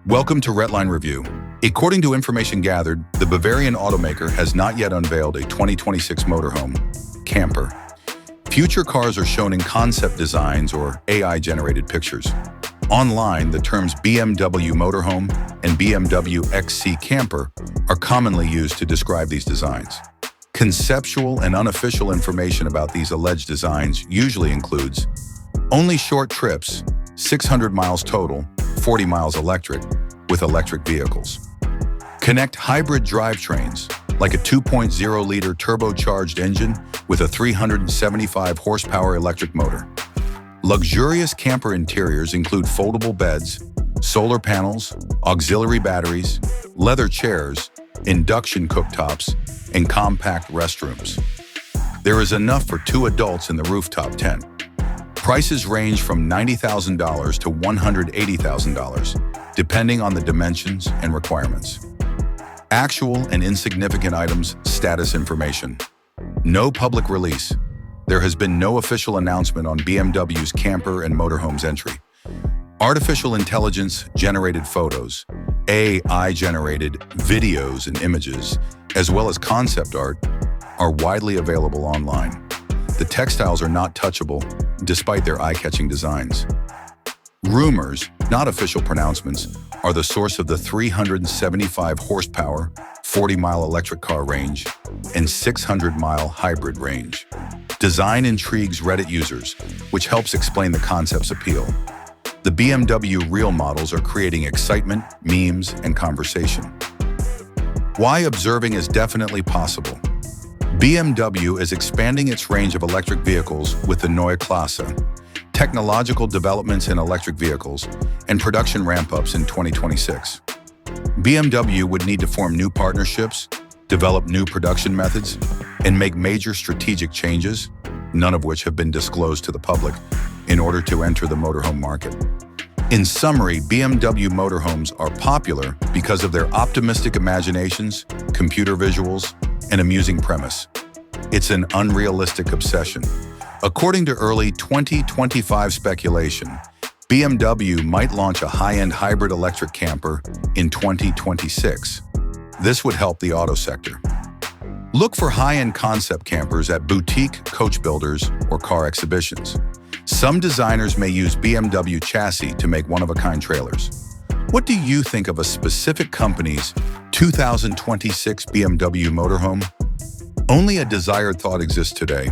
Welcome to Redline Review. According to information gathered, the Bavarian automaker has not yet unveiled a 2026 motorhome camper. Future cars are shown in concept designs or AI-generated pictures. Online, the terms BMW Motorhome and BMW XC camper are commonly used to describe these designs. Conceptual and unofficial information about these alleged designs usually includes only short trips, 600 miles total, 40 miles electric, with electric vehicles. Connect hybrid drivetrains, like a 2.0-liter turbocharged engine with a 375 horsepower electric motor. Luxurious camper interiors include foldable beds, solar panels, auxiliary batteries, leather chairs, induction cooktops, and compact restrooms. There is enough for 2 adults in the rooftop tent. Prices range from $90,000 to $180,000, depending on the dimensions and requirements. Actual and insignificant items status information. No public release. There has been no official announcement on BMW's camper and motorhomes entry. Artificial intelligence-generated photos, AI-generated videos and images, as well as concept art, are widely available online. The textiles are not touchable, despite their eye-catching designs. Rumors, not official pronouncements, are the source of the 375 horsepower, 40-mile electric car range, and 600-mile hybrid range. Design intrigues Reddit users, which helps explain the concept's appeal. The BMW real models are creating excitement, memes, and conversation. Why observing is definitely possible. BMW is expanding its range of electric vehicles with the Neue Klasse, technological developments in electric vehicles, and production ramp-ups in 2026. BMW would need to form new partnerships, develop new production methods, and make major strategic changes, none of which have been disclosed to the public, in order to enter the motorhome market. In summary, BMW motorhomes are popular because of their optimistic imaginations, computer visuals, and amusing premise. It's an unrealistic obsession. According to early 2025 speculation, BMW might launch a high-end hybrid electric camper in 2026. This would help the auto sector. Look for high-end concept campers at boutique coach builders or car exhibitions. Some designers may use BMW chassis to make one-of-a-kind trailers. What do you think of a specific company's 2026 BMW motorhome? Only a desired thought exists today.